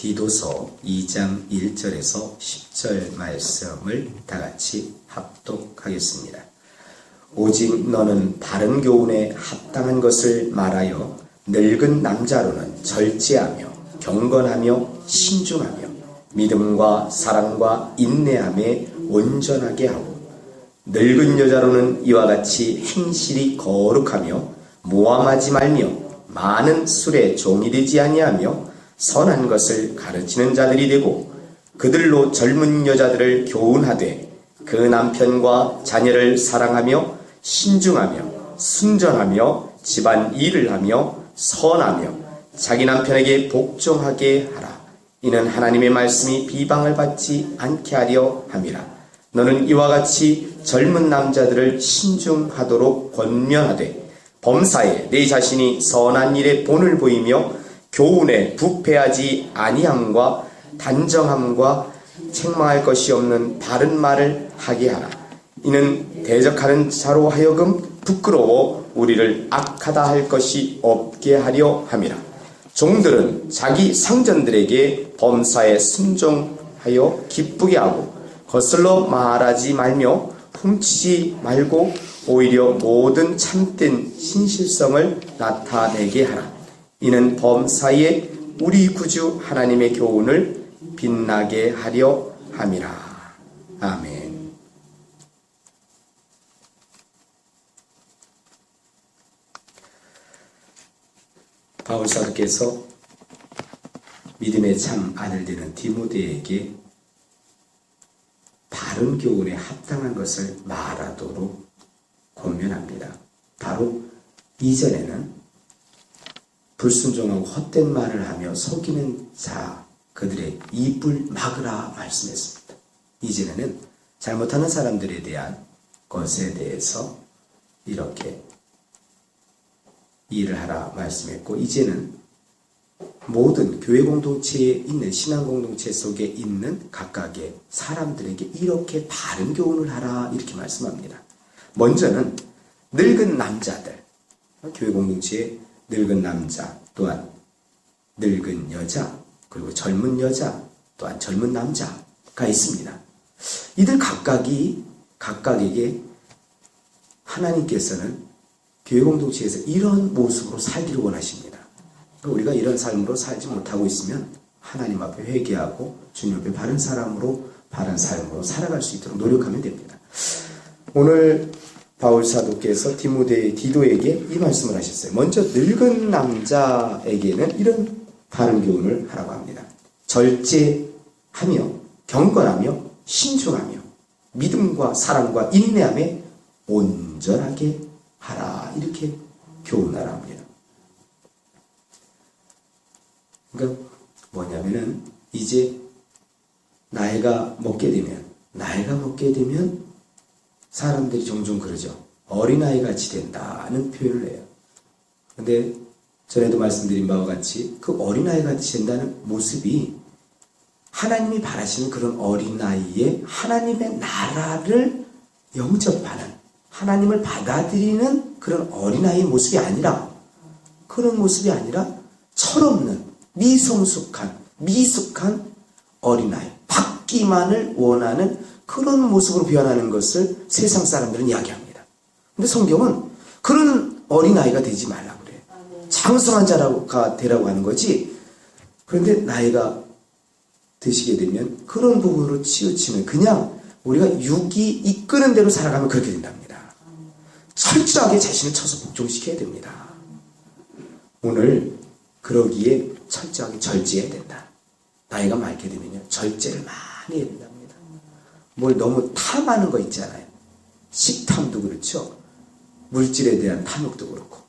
디도서 2장 1절에서 10절 말씀을 다같이 합독하겠습니다. 오직 너는 바른 교훈에 합당한 것을 말하여 늙은 남자로는 절제하며 경건하며 신중하며 믿음과 사랑과 인내함에 온전하게 하고 늙은 여자로는 이와 같이 행실이 거룩하며 모함하지 말며 많은 술에 종이 되지 아니하며 선한 것을 가르치는 자들이 되고 그들로 젊은 여자들을 교훈하되 그 남편과 자녀를 사랑하며 신중하며 순전하며 집안 일을 하며 선하며 자기 남편에게 복종하게 하라. 이는 하나님의 말씀이 비방을 받지 않게 하려 함이라. 너는 이와 같이 젊은 남자들을 신중하도록 권면하되 범사에 내 자신이 선한 일에 본을 보이며 교훈에 부패하지 아니함과 단정함과 책망할 것이 없는 바른 말을 하게 하라. 이는 대적하는 자로 하여금 부끄러워 우리를 악하다 할 것이 없게 하려 함이라. 종들은 자기 상전들에게 범사에 순종하여 기쁘게 하고 거슬러 말하지 말며 훔치지 말고 오히려 모든 참된 신실성을 나타내게 하라. 이는 범사에 우리 구주 하나님의 교훈을 빛나게 하려 함이라. 아멘. 바울 사도께서 믿음의 참 아들 되는 디모데에게 바른 교훈에 합당한 것을 말하도록 권면합니다. 바로 이전에는 불순종하고 헛된 말을 하며 속이는 자 그들의 입을 막으라 말씀했습니다. 이전에는 잘못하는 사람들에 대한 것에 대해서 이렇게 일을 하라 말씀했고, 이제는 모든 교회 공동체에 있는 신앙 공동체 속에 있는 각각의 사람들에게 이렇게 바른 교훈을 하라 이렇게 말씀합니다. 먼저는 늙은 남자들, 교회 공동체에 늙은 남자, 또한 늙은 여자, 그리고 젊은 여자, 또한 젊은 남자가 있습니다. 이들 각각에게 하나님께서는 교회 공동체에서 이런 모습으로 살기를 원하십니다. 우리가 이런 삶으로 살지 못하고 있으면 하나님 앞에 회개하고 주님 앞에 바른 사람으로, 바른 삶으로 살아갈 수 있도록 노력하면 됩니다. 오늘 바울 사도께서 디도에게 이 말씀을 하셨어요. 먼저 늙은 남자에게는 이런 바른 교훈을 하라고 합니다. 절제하며 경건하며 신중하며 믿음과 사랑과 인내함에 온전하게 하라 이렇게 교훈하라 합니다. 그러니까 뭐냐면은 이제 나이가 먹게 되면 사람들이 종종 그러죠. 어린아이 같이 된다는 표현을 해요. 근데 전에도 말씀드린 바와 같이 그 어린아이 같이 된다는 모습이 하나님이 바라시는 그런 어린아이의 하나님의 나라를 영접하는, 하나님을 받아들이는 그런 어린아이의 모습이 아니라, 그런 모습이 아니라 철없는 미숙한 어린아이, 받기만을 원하는 그런 모습으로 변하는 것을 세상 사람들은 이야기합니다. 근데 성경은 그런 어린아이가 되지 말라고 그래요. 장성한 자가 되라고 하는 거지. 그런데 나이가 드시게 되면 그런 부분으로 치우치면 그냥 우리가 육이 이끄는 대로 살아가면 그렇게 된답니다. 철저하게 자신을 쳐서 복종시켜야 됩니다. 오늘 그러기에 철저하게 절제해야 된다. 나이가 많게 되면요, 절제를 많이 해야 된답니다. 뭘 너무 탐하는 거 있잖아요. 식탐도 그렇죠. 물질에 대한 탐욕도 그렇고.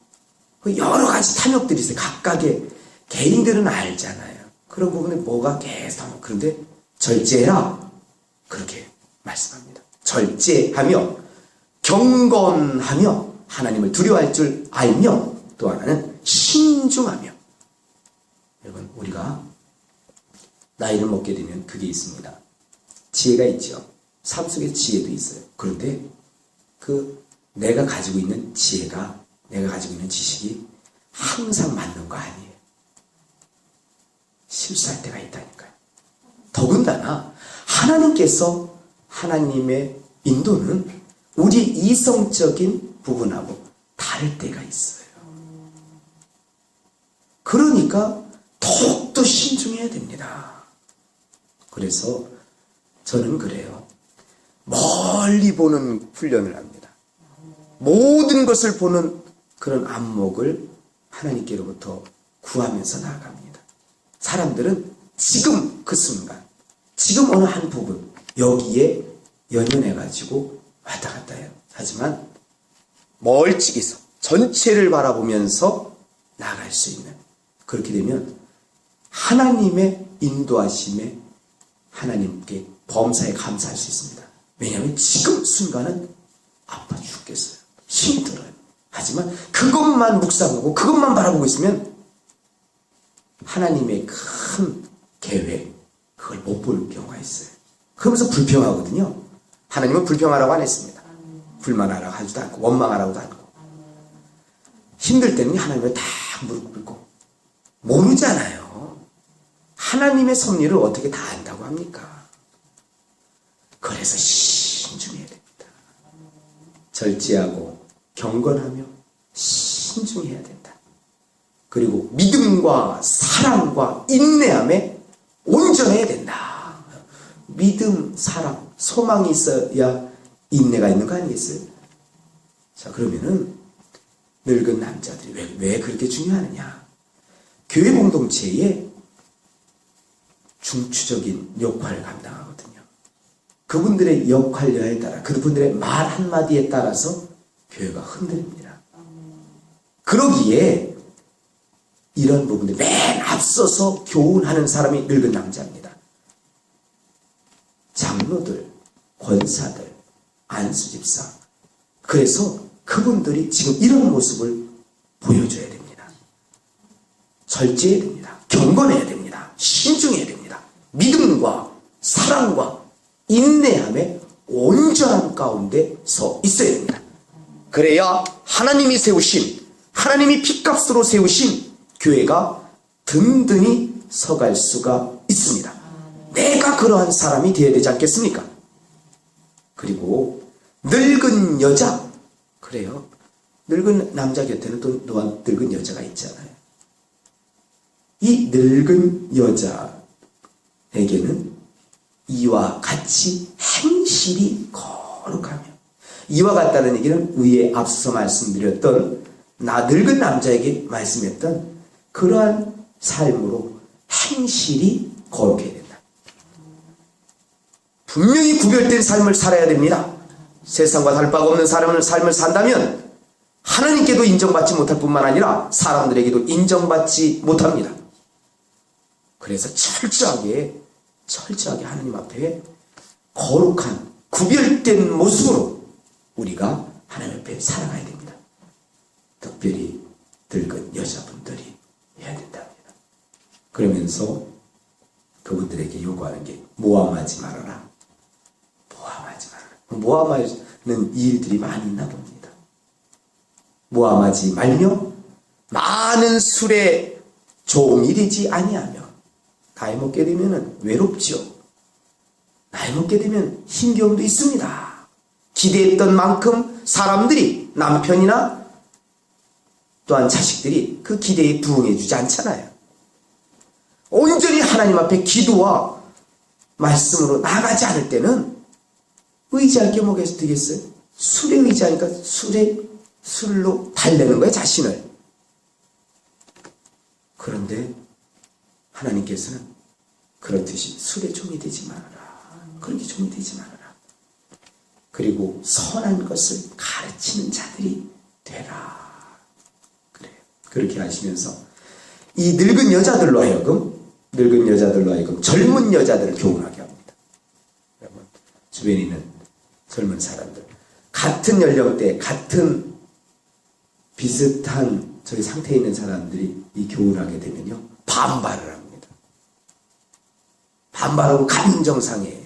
여러 가지 탐욕들이 있어요. 각각의 개인들은 알잖아요. 그런 부분에 뭐가 계속, 그런데 절제해라. 그렇게 말씀합니다. 절제하며 경건하며 하나님을 두려워할 줄 알며 또 하나는 신중하며. 여러분, 우리가 나이를 먹게 되면 그게 있습니다. 지혜가 있죠. 삶 속에 지혜도 있어요. 그런데 내가 가지고 있는 지혜가, 내가 가지고 있는 지식이 항상 맞는 거 아니에요. 실수할 때가 있다니까요. 더군다나 하나님께서 하나님의 인도는 우리 이성적인 부분하고 다를 때가 있어요. 그러니까 더욱더 신중해야 됩니다. 그래서 저는 그래요. 멀리 보는 훈련을 합니다. 모든 것을 보는 그런 안목을 하나님께로부터 구하면서 나아갑니다. 사람들은 지금 그 순간, 지금 어느 한 부분, 여기에 연연해가지고 왔다 갔다 해요. 하지만 멀찍이서 전체를 바라보면서 나아갈 수 있는, 그렇게 되면 하나님의 인도하심에 하나님께 범사에 감사할 수 있습니다. 왜냐하면 지금 순간은 아파 죽겠어요. 힘이 들어요. 하지만 그것만 묵상하고 그것만 바라보고 있으면 하나님의 큰 계획, 그걸 못 볼 경우가 있어요. 그러면서 불평하거든요. 하나님은 불평하라고 안 했습니다. 불만하라고 하지도 않고 원망하라고도 않고. 힘들 때는 하나님을 다 무릎 꿇고 모르잖아요. 하나님의 섭리를 어떻게 다 안다고 합니까? 그래서 신중해야 됩니다. 절제하고 경건하며 신중해야 된다. 그리고 믿음과 사랑과 인내함에 온전해야 된다. 믿음, 사랑, 소망이 있어야 인내가 있는 거 아니겠어요? 자, 그러면은 늙은 남자들이 왜 그렇게 중요하느냐? 교회 공동체에 중추적인 역할을 감당하거든요. 그분들의 역할에 따라, 그분들의 말 한마디에 따라서 교회가 흔들립니다. 그러기에 이런 부분들 맨 앞서서 교훈하는 사람이 늙은 남자입니다. 장로들, 권사들, 안수집사. 그래서 그분들이 지금 이런 모습을 보여줘야 됩니다. 절제해야 됩니다. 경건해야 됩니다. 신중해야 됩니다. 믿음과 사랑과 인내함에 온전한 가운데 서 있어야 됩니다. 그래야 하나님이 세우신, 하나님이 핏값으로 세우신 교회가 든든히 서갈 수가 있습니다. 내가 그러한 사람이 되어야 되지 않겠습니까? 그리고 늙은 여자, 그래요. 늙은 남자 곁에는 또 또한 늙은 여자가 있잖아요. 이 늙은 여자에게는 이와 같이 행실이 거룩하며, 이와 같다는 얘기는 위에 앞서 말씀드렸던 늙은 남자에게 말씀했던 그러한 삶으로 행실이 거룩해야 된다. 분명히 구별된 삶을 살아야 됩니다. 세상과 다를 바가 없는 사람의 삶을 산다면 하나님께도 인정받지 못할 뿐만 아니라 사람들에게도 인정받지 못합니다. 그래서 철저하게 하나님 앞에 거룩한 구별된 모습으로 우리가 하나님 앞에 살아가야 됩니다. 특별히 늙은 여자분들이 해야 된답니다. 그러면서 그분들에게 요구하는 게 모함하지 말아라. 모함하지 말아라. 모함하는 일들이 많이 있나 봅니다. 모함하지 말며 많은 술에 조음이 되지 아니하며, 나이 먹게 되면 외롭죠. 나이 먹게 되면 힘겨움도 있습니다. 기대했던 만큼 사람들이, 남편이나 또한 자식들이 그 기대에 부응해 주지 않잖아요. 온전히 하나님 앞에 기도와 말씀으로 나가지 않을 때는 의지할 게 뭐가 되겠어요? 술에 의지하니까 술로 달래는 거예요, 자신을. 그런데 하나님께서는 그렇듯이 술에 종이 되지 말아라. 그렇게 종이 되지 말아라. 그리고 선한 것을 가르치는 자들이 되라. 그래요. 그렇게 하시면서 이 늙은 여자들로 하여금 젊은 여자들을 교훈하게 합니다. 여러분, 주변에 있는 젊은 사람들, 같은 연령대, 같은 비슷한 저희 상태에 있는 사람들이 이 교훈하게 되면요, 반발을 합니다. 반발하고 감정상해요.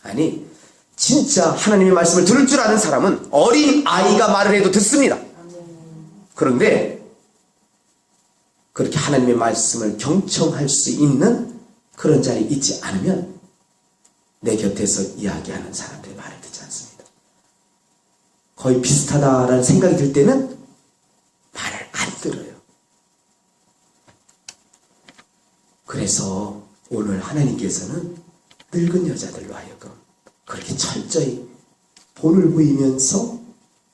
아니, 진짜 하나님의 말씀을 들을 줄 아는 사람은 어린 아이가 말을 해도 듣습니다. 그런데 그렇게 하나님의 말씀을 경청할 수 있는 그런 자리에 있지 않으면 내 곁에서 이야기하는 사람들의 말을 듣지 않습니다. 거의 비슷하다라는 생각이 들 때는 말을 안 들어요. 그래서 오늘 하나님께서는 늙은 여자들로 하여금 그렇게 철저히 본을 보이면서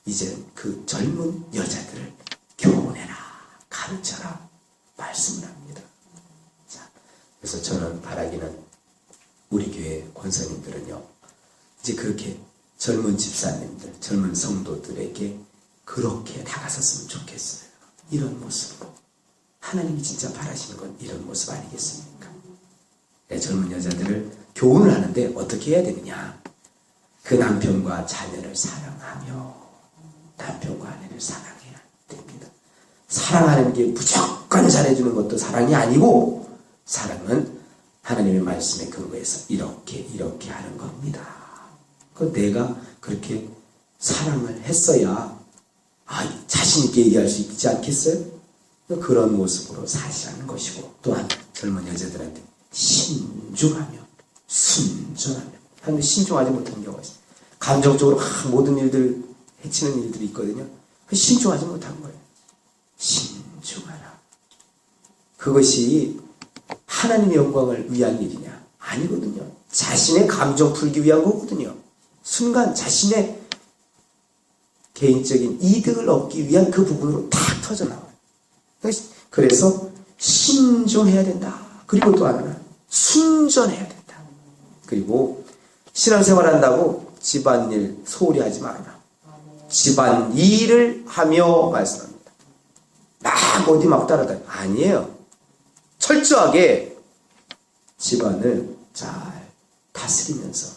이제 그 젊은 여자들을 교훈해라, 가르쳐라 말씀을 합니다. 자, 그래서 저는 바라기는 우리 교회 권사님들은요, 이제 그렇게 젊은 집사님들, 젊은 성도들에게 그렇게 다가섰으면 좋겠어요. 이런 모습으로. 하나님이 진짜 바라시는 건 이런 모습 아니겠습니까? 젊은 여자들을 교훈을 하는데 어떻게 해야 되느냐? 그 남편과 자녀를 사랑하며 남편과 아내를 사랑해야 됩니다. 사랑하는 게 무조건 잘해주는 것도 사랑이 아니고, 사랑은 하나님의 말씀에 근거해서 이렇게 하는 겁니다. 내가 그렇게 사랑을 했어야 자신 있게 얘기할 수 있지 않겠어요? 그런 모습으로 사시라는 것이고, 또한 젊은 여자들한테 신중하며 순전하며, 하는데 신중하지 못하는 경우가 있어요. 감정적으로 모든 일들 해치는 일들이 있거든요. 신중하지 못한 거예요. 신중하라. 그것이 하나님의 영광을 위한 일이냐? 아니거든요. 자신의 감정 풀기 위한 거거든요. 순간 자신의 개인적인 이득을 얻기 위한 그 부분으로 탁 터져나와요. 그래서 신중해야 된다. 그리고 또 하나는 순전해야 된다. 그리고 신앙생활 한다고 집안일 소홀히 하지 말아라. 집안일을 하며 말씀합니다. 막 어디 막 따라다니. 아니에요. 철저하게 집안을 잘 다스리면서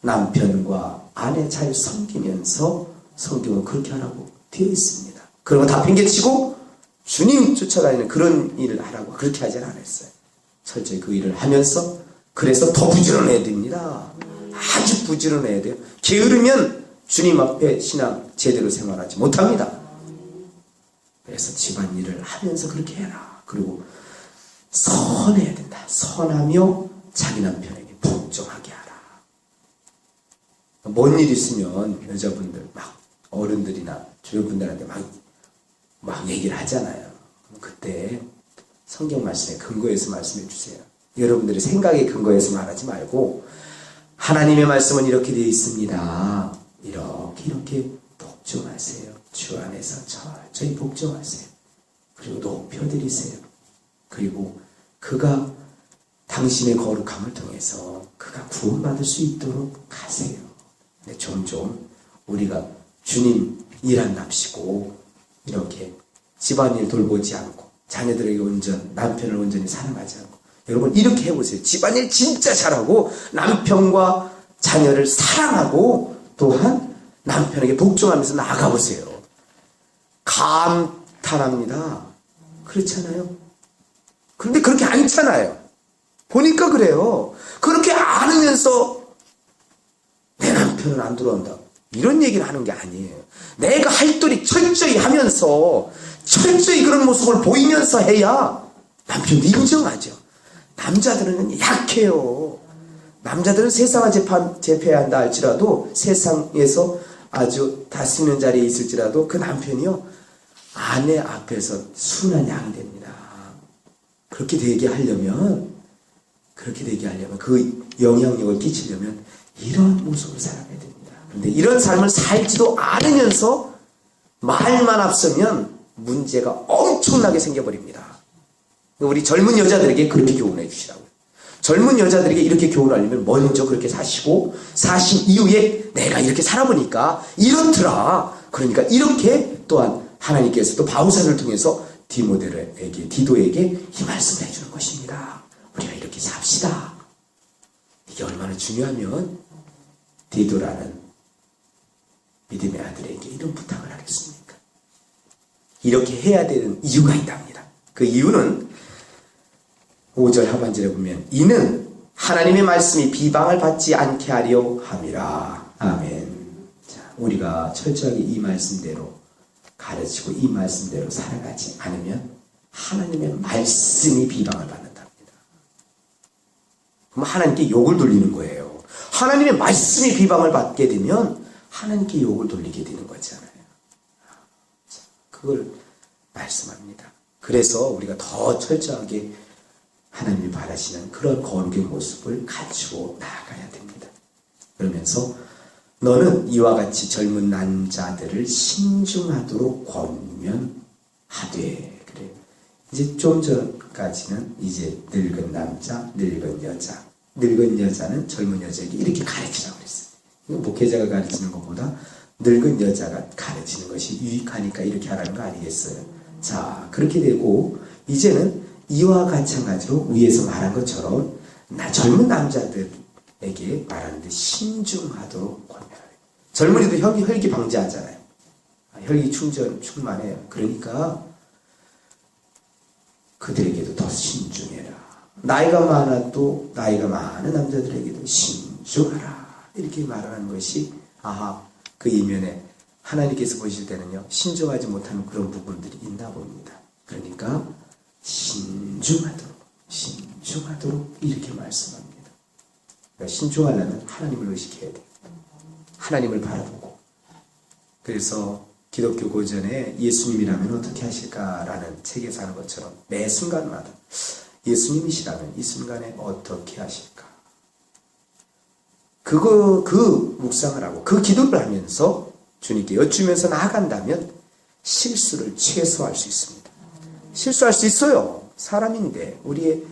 남편과 아내 잘 섬기면서, 성경은 그렇게 하라고 되어 있습니다. 그런 거 다 팽개치고 주님 쫓아다니는 그런 일을 하라고 그렇게 하진 않았어요. 철저히 그 일을 하면서, 그래서 더 부지런해야 됩니다. 아주 부지런해야 돼요. 게으르면 주님 앞에 신앙 제대로 생활하지 못합니다. 그래서 집안일을 하면서 그렇게 해라. 그리고 선해야 된다. 선하며 자기 남편에게 복종하게 하라. 뭔 일 있으면 여자분들 막 어른들이나 주변 분들한테 막 얘기를 하잖아요. 그때 성경 말씀에 근거해서 말씀해 주세요. 여러분들의 생각에 근거해서 말하지 말고, 하나님의 말씀은 이렇게 되어 있습니다. 이렇게 복종하세요. 주 안에서 철저히 복종하세요. 그리고 높여드리세요. 그리고 그가 당신의 거룩함을 통해서 그가 구원받을 수 있도록 하세요. 근데 종종 우리가 주님 일한답시고 이렇게 집안일 돌보지 않고, 자녀들에게 남편을 온전히 사랑하지 않고, 여러분 이렇게 해보세요. 집안일 진짜 잘하고 남편과 자녀를 사랑하고 또한 남편에게 복종하면서 나가보세요. 감탄합니다. 그렇잖아요. 그런데 그렇게 않잖아요. 보니까 그래요. 그렇게 않으면서 내 남편은 안 들어온다, 이런 얘기를 하는 게 아니에요. 내가 할 도리 철저히 하면서 철저히 그런 모습을 보이면서 해야 남편도 인정하죠. 남자들은 약해요. 남자들은 세상을 제패해야 한다 할지라도, 세상에서 아주 다스리는 자리에 있을지라도 그 남편이요, 아내 앞에서 순한 양이 됩니다. 그렇게 되게 하려면, 그 영향력을 끼치려면 이런 모습으로 살아야 됩니다. 그런데 이런 삶을 살지도 않으면서 말만 앞서면 문제가 엄청나게 생겨버립니다. 우리 젊은 여자들에게 그렇게 교훈해 주시라고요. 젊은 여자들에게 이렇게 교훈하려면 먼저 그렇게 사시고, 사신 이후에 내가 이렇게 살아보니까 이렇더라. 그러니까 이렇게 또한 하나님께서도 바울사를 통해서 디도에게 이 말씀을 해주는 것입니다. 우리가 이렇게 삽시다. 이게 얼마나 중요하면 디도라는 믿음의 아들에게 이런 부탁을 하겠습니까? 이렇게 해야 되는 이유가 있답니다. 그 이유는 5절 하반절에 보면, 이는 하나님의 말씀이 비방을 받지 않게 하려 함이라. 아멘. 자, 우리가 철저하게 이 말씀대로 가르치고 이 말씀대로 살아가지 않으면 하나님의 말씀이 비방을 받는답니다. 그럼 하나님께 욕을 돌리는 거예요. 하나님의 말씀이 비방을 받게 되면 하나님께 욕을 돌리게 되는 거잖아요. 그걸 말씀합니다. 그래서 우리가 더 철저하게 하나님이 바라시는 그런 거룩의 모습을 갖추고 나아가야 됩니다. 그러면서 너는 이와 같이 젊은 남자들을 신중하도록 권면하되, 그래. 이제 좀 전까지는 이제 늙은 남자, 늙은 여자, 늙은 여자는 젊은 여자에게 이렇게 가르치라고 그랬어요. 이거 목회자가 가르치는 것보다 늙은 여자가 가르치는 것이 유익하니까 이렇게 하라는 거 아니겠어요? 자, 그렇게 되고 이제는 이와 마찬가지로 위에서 말한 것처럼 젊은 남자들에게 말하는데 신중하도록 권면하래요. 젊은이도 혈기 방지하잖아요. 혈기 충만해요. 그러니까 그들에게도 더 신중해라. 나이가 많아도 나이가 많은 남자들에게도 신중하라. 이렇게 말하는 것이 그 이면에 하나님께서 보실 때는요, 신중하지 못하는 그런 부분들이 있나 봅니다. 그러니까 신중하도록 이렇게 말씀합니다. 그러니까 신중하려면 하나님을 의식해야 돼요. 하나님을 바라보고. 그래서 기독교 고전에 예수님이라면 어떻게 하실까라는 책에서 하는 것처럼 매 순간마다 예수님이시라면 이 순간에 어떻게 하실까? 그 묵상을 하고 그 기도를 하면서 주님께 여쭈면서 나아간다면 실수를 최소화할 수 있습니다. 실수할 수 있어요. 사람인데 우리의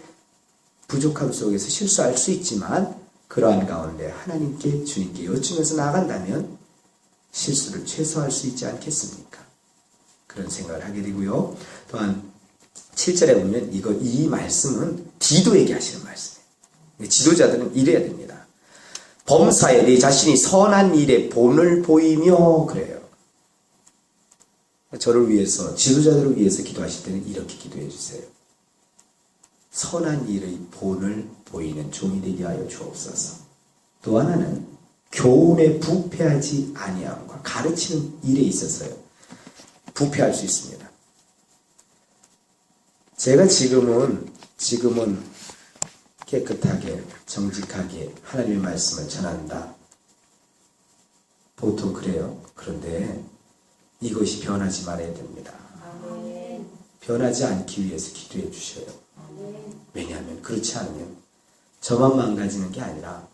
부족함 속에서 실수할 수 있지만 그러한 가운데 하나님께 주님께 여쭈면서 나아간다면 실수를 최소화할 수 있지 않겠습니까? 그런 생각을 하게 되고요. 또한 7절에 보면 이 말씀은 디도에게 하시는 말씀이에요. 지도자들은 이래야 됩니다. 범사에 내 자신이 선한 일에 본을 보이며, 그래요. 저를 위해서, 지도자들을 위해서 기도하실 때는 이렇게 기도해 주세요. 선한 일의 본을 보이는 종이 되게 하여 주옵소서. 또 하나는 교훈에 부패하지 아니함과 가르치는 일에 있어서요, 부패할 수 있습니다. 제가 지금은 깨끗하게 정직하게 하나님의 말씀을 전한다. 보통 그래요. 그런데 이것이 변하지 말아야 됩니다. 아멘. 변하지 않기 위해서 기도해 주셔요. 아멘. 왜냐하면 그렇지 않으면 저만 망가지는 게 아니라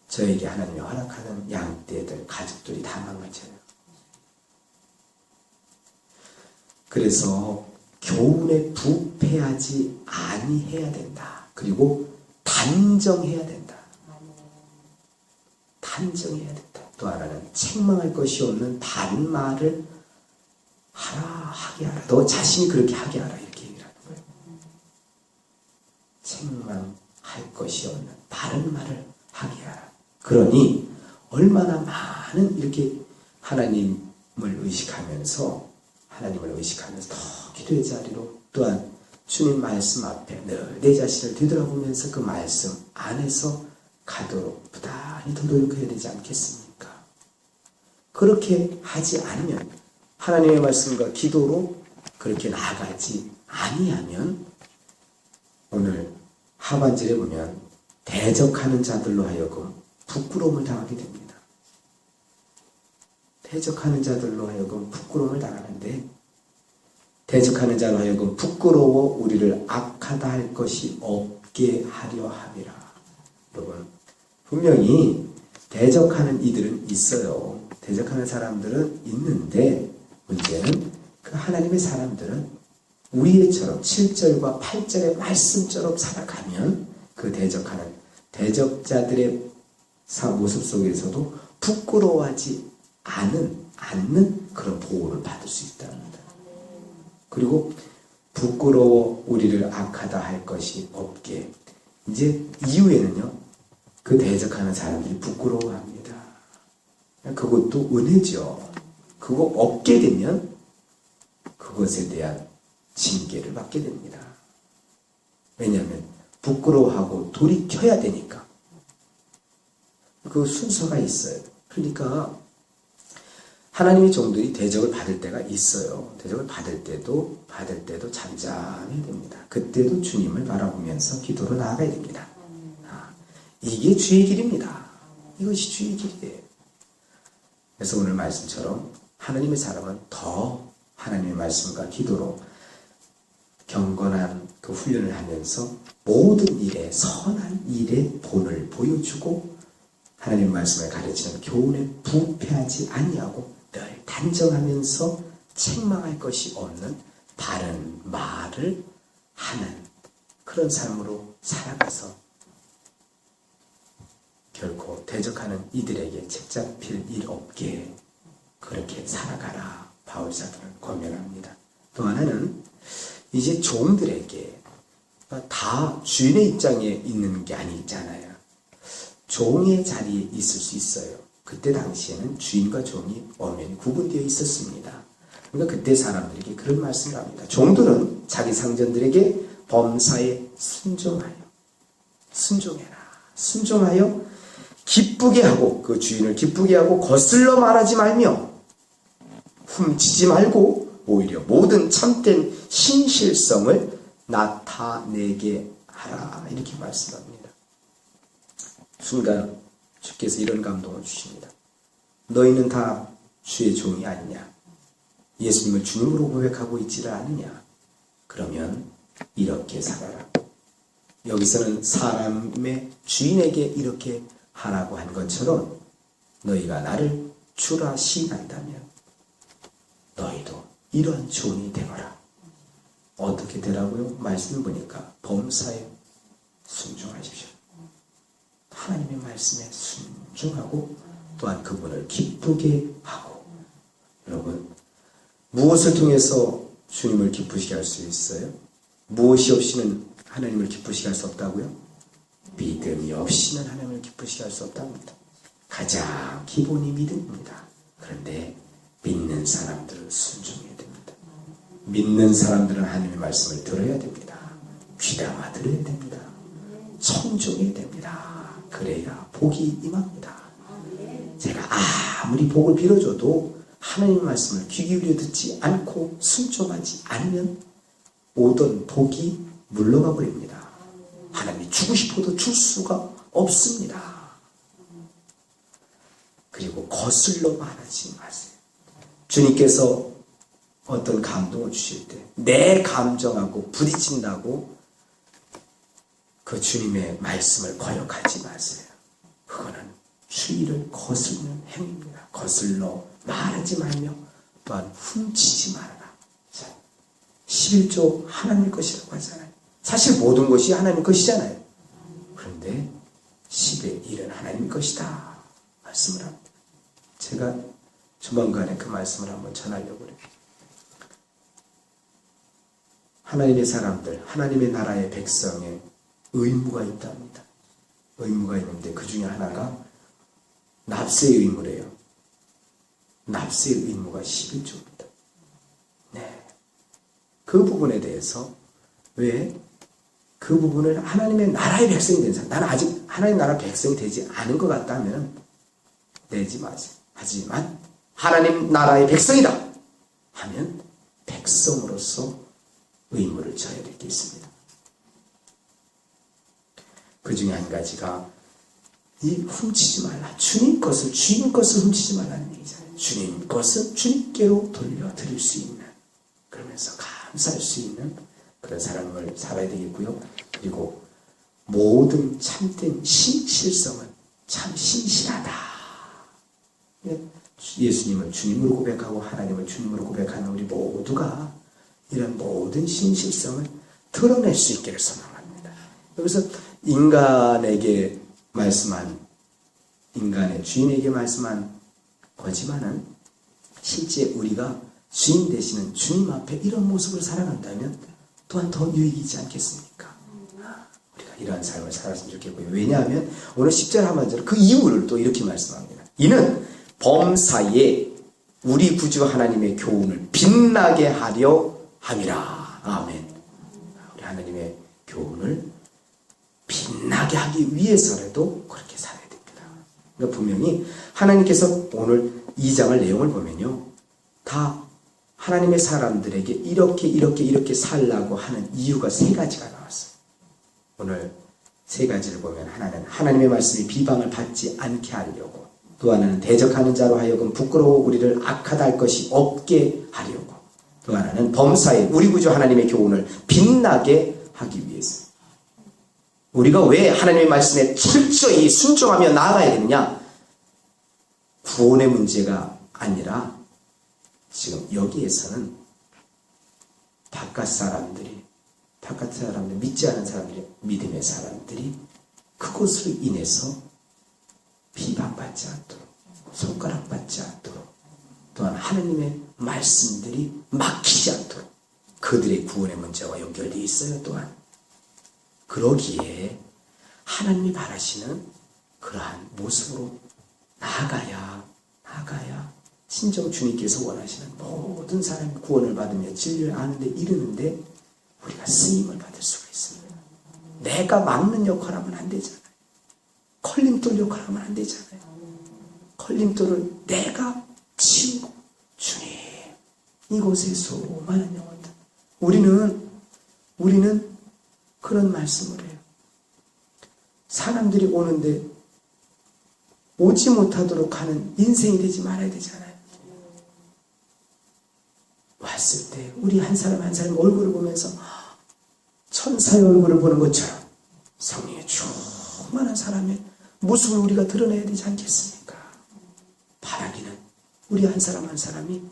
저에게 하나님이 허락하는 양떼들, 가족들이 다 망가져요. 그래서 교훈에 부패하지 아니해야 된다. 그리고 단정해야 된다. 단정해야 된다. 또 하나는 책망할 것이 없는 바른 말을 하게 하라. 너 자신이 그렇게 하게 하라. 이렇게 얘기를 하는 거예요. 책망할 것이 없는 바른 말을 하게 하라. 그러니 얼마나 많은 이렇게 하나님을 의식하면서 더 기도의 자리로, 또한 주님 말씀 앞에 늘 내 자신을 되돌아보면서 그 말씀 안에서 가도록 부단히 더 노력해야 되지 않겠습니까? 그렇게 하지 않으면, 하나님의 말씀과 기도로 그렇게 나아가지 아니하면, 오늘 하반절에 보면 대적하는 자들로 하여금 부끄러움을 당하게 됩니다. 대적하는 자들로 하여금 부끄러움을 당하는데, 대적하는 자로 하여금 부끄러워 우리를 악하다 할 것이 없게 하려 함이라. 여러분, 분명히 대적하는 이들은 있어요. 대적하는 사람들은 있는데, 문제는 그 하나님의 사람들은 우리처럼 7절과 8절의 말씀처럼 살아가면 그 대적하는 대적자들의 모습 속에서도 부끄러워하지 않는 그런 보호를 받을 수 있다는 겁니다. 그리고 부끄러워 우리를 악하다 할 것이 없게, 이제 이후에는요, 그 대적하는 사람들이 부끄러워합니다. 그것도 은혜죠. 그거 없게 되면 그것에 대한 징계를 받게 됩니다. 왜냐하면 부끄러워하고 돌이켜야 되니까. 그 순서가 있어요. 그러니까 하나님의 종들이 대적을 받을 때가 있어요. 대적을 받을 때도 잠잠해야 됩니다. 그때도 주님을 바라보면서 기도로 나아가야 됩니다. 이게 주의 길입니다. 이것이 주의 길이에요. 그래서 오늘 말씀처럼 하나님의 사람은 더 하나님의 말씀과 기도로 경건한 그 훈련을 하면서 모든 일에 선한 일의 본을 보여주고 하나님 말씀을 가르치는 교훈에 부패하지 아니하고 늘 단정하면서 책망할 것이 없는 바른 말을 하는 그런 삶으로 살아가서 결코 대적하는 이들에게 책잡힐 일 없게 그렇게 살아가라 바울 사도는 권면합니다. 또 하나는 이제 종들에게 다 주인의 입장에 있는 게 아니잖아요. 종의 자리에 있을 수 있어요. 그때 당시에는 주인과 종이 엄연히 구분되어 있었습니다. 그러니까 그때 사람들에게 그런 말씀을 합니다. 종들은 자기 상전들에게 범사에 순종하여 기쁘게 하고 그 주인을 기쁘게 하고 거슬러 말하지 말며 훔치지 말고 오히려 모든 참된 신실성을 나타내게 하라 이렇게 말씀합니다. 순간 주께서 이런 감동을 주십니다. 너희는 다 주의 종이 아니냐? 예수님을 주님으로 고백하고 있지를 않으냐? 그러면 이렇게 살아라. 여기서는 사람의 주인에게 이렇게 하라고 한 것처럼 너희가 나를 주라 시인한다면 너희도 이런 종이 되거라. 어떻게 되라고요? 말씀을 보니까 범사에 순종하십시오. 하나님의 말씀에 순종하고 또한 그분을 기쁘게 하고. 여러분, 무엇을 통해서 주님을 기쁘시게 할 수 있어요? 무엇이 없이는 하나님을 기쁘시게 할 수 없다고요? 믿음이 없이는 하나님을 기쁘시게 할 수 없답니다. 가장 기본이 믿음입니다. 그런데 믿는 사람들은 순종해야 됩니다. 믿는 사람들은 하나님의 말씀을 들어야 됩니다. 귀담아 들어야 됩니다. 청종해야 됩니다. 그래야 복이 임합니다. 제가 아무리 복을 빌어줘도 하나님의 말씀을 귀 기울여 듣지 않고 순종하지 않으면 오던 복이 물러가 버립니다. 하나님이 주고 싶어도 줄 수가 없습니다. 그리고 거슬러 말하지 마세요. 주님께서 어떤 감동을 주실 때 내 감정하고 부딪힌다고 그 주님의 말씀을 거역하지 마세요. 그거는 주의를 거스르는 행위입니다. 거슬러 말하지 말며 또한 훔치지 말아라. 11조 하나님 것이라고 하잖아요. 사실 모든 것이 하나님 것이잖아요. 그런데 10의 1은 하나님 것이다 말씀을 합니다. 제가 조만간에 그 말씀을 한번 전하려고 그래요. 하나님의 사람들, 하나님의 나라의 백성에 의무가 있답니다. 의무가 있는데 그 중에 하나가 납세의 의무래요. 납세의 의무가 11조입니다. 네. 그 부분에 대해서 왜 그 부분을 하나님의 나라의 백성이 된 사람, 나는 아직 하나님의 나라 백성이 되지 않은 것 같다면 내지 마세요. 하지만 하나님 나라의 백성이다 하면 백성으로서 의무를 져야 될 게 있습니다. 그 중에 한 가지가 이 훔치지 말라. 주님 것을 훔치지 말라는 얘기잖아요. 주님 것은 주님께로 돌려드릴 수 있는, 그러면서 감사할 수 있는 그런 삶을 살아야 되겠고요. 그리고 모든 참된 신실성은 참 신실하다. 예수님을 주님으로 고백하고 하나님을 주님으로 고백하는 우리 모두가 이런 모든 신실성을 드러낼 수 있기를 소망합니다. 여기서 인간에게 말씀한, 인간의 주인에게 말씀한 거지만은 실제 우리가 주인 되시는 주님 앞에 이런 모습을 살아간다면 또한 더 유익이지 않겠습니까? 우리가 이러한 삶을 살았으면 좋겠고요. 왜냐하면 오늘 10절 하반절은 그 이유를 또 이렇게 말씀합니다. 이는 범사에 우리 구주 하나님의 교훈을 빛나게 하려 함이라. 아멘. 우리 하나님의 교훈을 빛나게 하기 위해서라도 그렇게 살아야 됩니다. 그러니까 분명히 하나님께서 오늘 2장을 내용을 보면요. 다 하나님의 사람들에게 이렇게 살라고 하는 이유가 3가지가 나왔어요. 오늘 3가지를 보면 하나는 하나님의 말씀이 비방을 받지 않게 하려고, 또 하나는 대적하는 자로 하여금 부끄러워 우리를 악하다 할 것이 없게 하려고, 또 하나는 범사에 우리 구주 하나님의 교훈을 빛나게 하기 위해서. 우리가 왜 하나님의 말씀에 철저히 순종하며 나아가야 되느냐? 구원의 문제가 아니라 지금 여기에서는 바깥 사람들, 믿지 않은 사람들이, 믿음의 사람들이 그것으로 인해서 비방받지 않도록, 손가락받지 않도록, 또한 하나님의 말씀들이 막히지 않도록 그들의 구원의 문제와 연결되어 있어요. 또한 그러기에 하나님이 바라시는 그러한 모습으로 나아가야 진정 주님께서 원하시는 모든 사람이 구원을 받으며 진리를 아는데 이르는데 우리가 쓰임을 받을 수가 있습니다. 내가 막는 역할하면 안 되잖아요. 걸림돌 역할하면 안 되잖아요. 걸림돌을 내가 치우고 주님 이곳에 수많은 영혼들, 우리는 그런 말씀을 해요. 사람들이 오는데 오지 못하도록 하는 인생이 되지 말아야 되잖아요. 왔을 때 우리 한 사람 한 사람 얼굴을 보면서 천사의 얼굴을 보는 것처럼 성령의 충만한 사람의 모습을 우리가 드러내야 되지 않겠습니까? 바라기는 우리 한 사람 한 사람이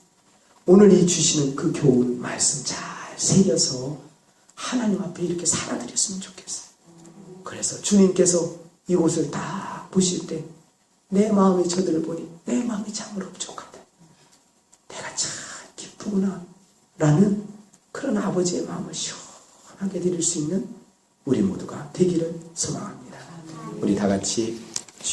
오늘 이 주시는 그 교훈 말씀 잘 새겨서 하나님 앞에 이렇게 살아드렸으면 좋겠어요. 그래서 주님께서 이곳을 다 보실 때 내 마음이 저들을 보니 내 마음이 참으로 흡족하다. 내가 참 기쁘구나 라는 그런 아버지의 마음을 시원하게 드릴 수 있는 우리 모두가 되기를 소망합니다. 우리 다 같이